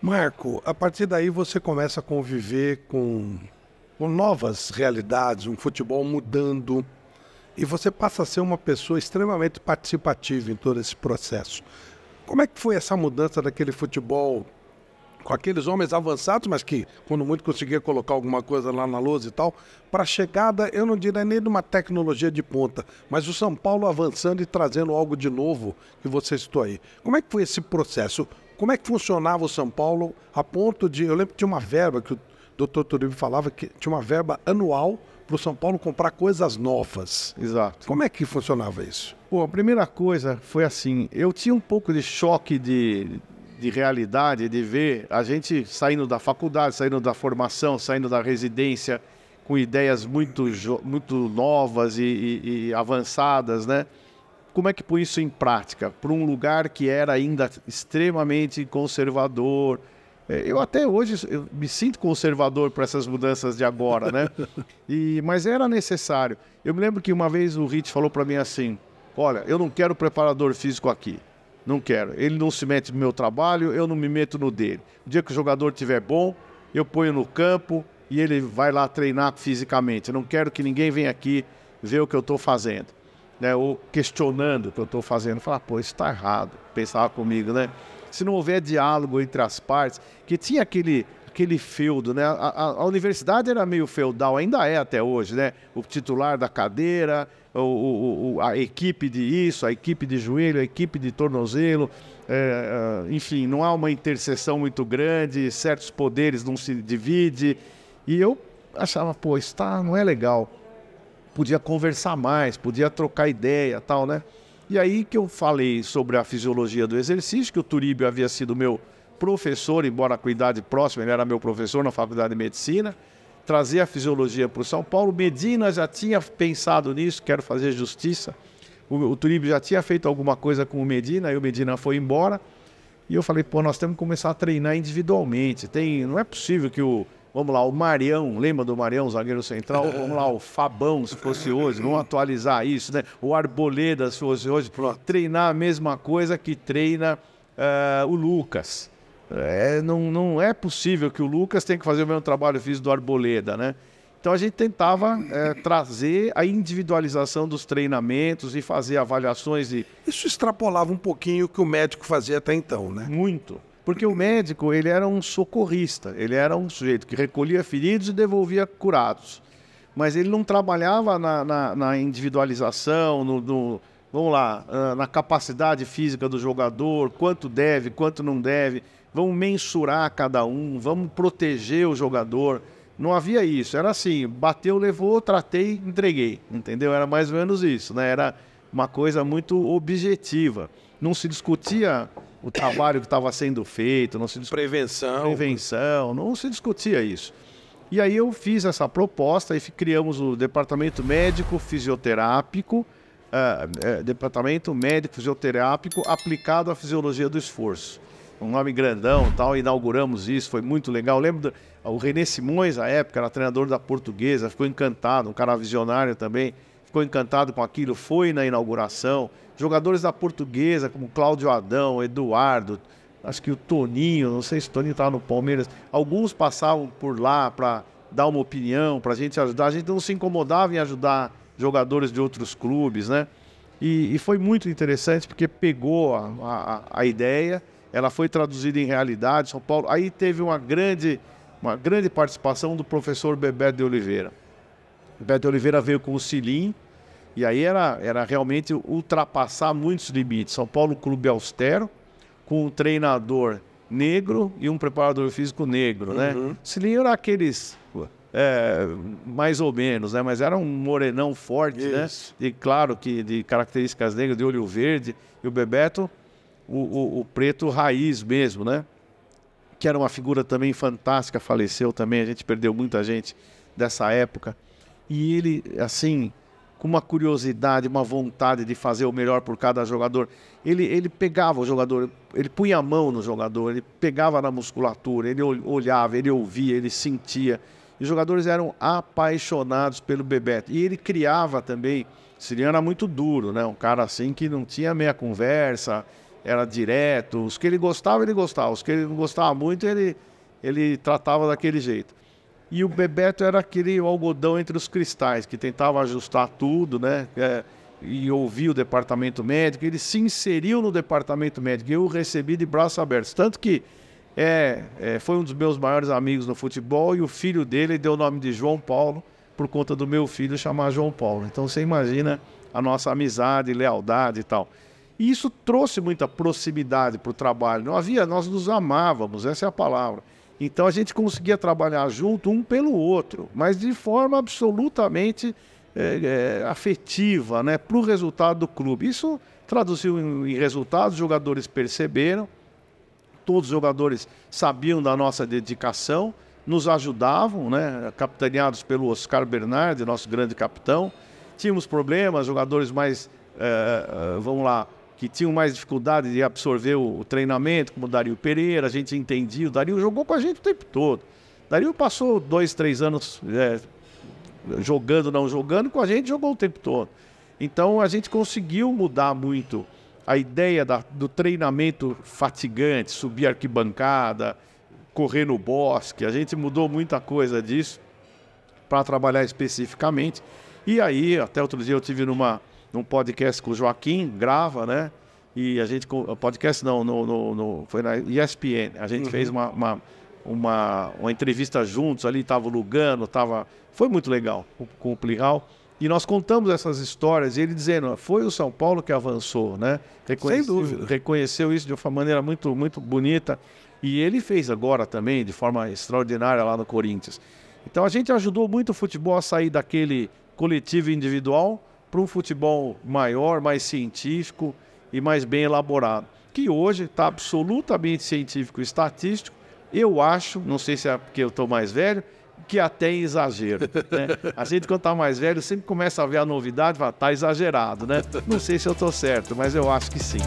Marco, a partir daí você começa a conviver com novas realidades, um futebol mudando, e você passa a ser uma pessoa extremamente participativa em todo esse processo. Como é que foi essa mudança daquele futebol com aqueles homens avançados, mas que, quando muito, conseguia colocar alguma coisa lá na lousa e tal, para a chegada, eu não diria nem de uma tecnologia de ponta, mas o São Paulo avançando e trazendo algo de novo que você citou aí. Como é que foi esse processo? Como é que funcionava o São Paulo a ponto de... Eu lembro que tinha uma verba, que o Dr. Turibio falava, que tinha uma verba anual para o São Paulo comprar coisas novas. Exato. Como é que funcionava isso? Pô, a primeira coisa foi assim, eu tinha um pouco de choque de realidade, de ver a gente saindo da faculdade, saindo da formação, saindo da residência, com ideias muito novas e avançadas, né? Como é que põe isso em prática? Para um lugar que era ainda extremamente conservador. Eu até hoje eu me sinto conservador para essas mudanças de agora, né? Mas era necessário. Eu me lembro que uma vez o Ritch falou para mim assim, olha, eu não quero preparador físico aqui. Não quero. Ele não se mete no meu trabalho, eu não me meto no dele. O dia que o jogador estiver bom, eu ponho no campo e ele vai lá treinar fisicamente. Eu não quero que ninguém venha aqui ver o que eu estou fazendo, né? Ou questionando o que eu estou fazendo. Falar, pô, isso está errado. Pensava comigo, né? Se não houver diálogo entre as partes, que tinha aquele feudo, né? A universidade era meio feudal, ainda é até hoje, né? O titular da cadeira, a equipe de isso, a equipe de joelho, a equipe de tornozelo, enfim, não há uma interseção muito grande, certos poderes não se dividem. E eu achava, pô, isso não é legal. Podia conversar mais, podia trocar ideia, tal, né? E aí que eu falei sobre a fisiologia do exercício, que o Turibio havia sido meu professor, embora com idade próxima, ele era meu professor na Faculdade de Medicina, trazer a fisiologia para o São Paulo. Medina já tinha pensado nisso, quero fazer justiça. O Turibio já tinha feito alguma coisa com o Medina, aí o Medina foi embora. E eu falei, pô, nós temos que começar a treinar individualmente. Não é possível que vamos lá, o Marião, lembra do Marião, zagueiro central? Vamos lá, o Fabão, se fosse hoje, vamos atualizar isso, né? O Arboleda, se fosse hoje, treinar a mesma coisa que treina o Lucas. Não é possível que o Lucas tenha que fazer o mesmo trabalho físico do Arboleda, né? Então a gente tentava trazer a individualização dos treinamentos e fazer avaliações. Isso extrapolava um pouquinho o que o médico fazia até então, né? Muito. Porque o médico, ele era um socorrista, ele era um sujeito que recolhia feridos e devolvia curados. Mas ele não trabalhava na individualização, vamos lá, na capacidade física do jogador, quanto deve, quanto não deve, vamos mensurar cada um, vamos proteger o jogador. Não havia isso, era assim, bateu, levou, tratei, entreguei, entendeu? Era mais ou menos isso, né? Era uma coisa muito objetiva. Não se discutia o trabalho que estava sendo feito, não se discutia prevenção, não se discutia isso. E aí eu fiz essa proposta e criamos o Departamento Médico Fisioterápico, Departamento Médico Fisioterápico aplicado à fisiologia do esforço. Um nome grandão, tal, inauguramos isso, foi muito legal. Eu lembro o René Simões, à época, era treinador da Portuguesa, ficou encantado, um cara visionário também, ficou encantado com aquilo, foi na inauguração. Jogadores da Portuguesa, como Cláudio Adão, Eduardo, acho que o Toninho, não sei se o Toninho estava no Palmeiras, alguns passavam por lá para dar uma opinião, para a gente ajudar. A gente não se incomodava em ajudar jogadores de outros clubes, né? E foi muito interessante porque pegou a ideia, ela foi traduzida em realidade, São Paulo. Aí teve uma grande participação do professor Bebeto de Oliveira. Bebeto de Oliveira veio com o Cilim, e aí era realmente ultrapassar muitos limites. São Paulo, clube austero, com um treinador negro e um preparador físico negro, né? O Cilim era aqueles, mais ou menos, né? Mas era um morenão forte, né? E claro que de características negras, de olho verde. E o Bebeto, o preto raiz mesmo, né? Que era uma figura também fantástica, faleceu também, a gente perdeu muita gente dessa época. E ele, assim, com uma curiosidade, uma vontade de fazer o melhor por cada jogador. Ele pegava o jogador, ele punha a mão no jogador, ele pegava na musculatura, ele olhava, ele ouvia, ele sentia. E os jogadores eram apaixonados pelo Bebeto. E ele criava também, Siriano era muito duro, né? Um cara assim que não tinha meia conversa, era direto. Os que ele gostava, ele gostava. Os que ele não gostava muito, ele tratava daquele jeito. E o Bebeto era aquele algodão entre os cristais, que tentava ajustar tudo, né? E ouvia o departamento médico. Ele se inseriu no departamento médico. Eu o recebi de braços abertos. Tanto que foi um dos meus maiores amigos no futebol, e o filho dele deu o nome de João Paulo por conta do meu filho chamar João Paulo. Então você imagina a nossa amizade, lealdade e tal. E isso trouxe muita proximidade para o trabalho. Nós nos amávamos, essa é a palavra. Então a gente conseguia trabalhar junto um pelo outro, mas de forma absolutamente afetiva, né, para o resultado do clube. Isso traduziu em resultados, os jogadores perceberam, todos os jogadores sabiam da nossa dedicação, nos ajudavam, né, capitaneados pelo Oscar Bernardi, nosso grande capitão. Tínhamos problemas, jogadores mais, que tinham mais dificuldade de absorver o treinamento, como o Dario Pereira, a gente entendia. O Dario jogou com a gente o tempo todo. O Dario passou 2, 3 anos jogando, não jogando, com a gente jogou o tempo todo. Então a gente conseguiu mudar muito a ideia do treinamento fatigante, subir arquibancada, correr no bosque. A gente mudou muita coisa disso para trabalhar especificamente. E aí, até outro dia eu tive num podcast com o Joaquim Grava, né? E a gente, podcast não, foi na ESPN. A gente fez uma entrevista juntos ali, estava o Lugano, foi muito legal com o Plihal. E nós contamos essas histórias, e ele dizendo, foi o São Paulo que avançou, né? Sem dúvida. Reconheceu isso de uma maneira muito, muito bonita. E ele fez agora também, de forma extraordinária, lá no Corinthians. Então a gente ajudou muito o futebol a sair daquele coletivo individual para um futebol maior, mais científico e mais bem elaborado, que hoje está absolutamente científico e estatístico. Eu acho, não sei se é porque eu estou mais velho, que até em exagero, né? A gente, quando está mais velho, sempre começa a ver a novidade e fala, está exagerado, né? Não sei se eu estou certo, mas eu acho que sim.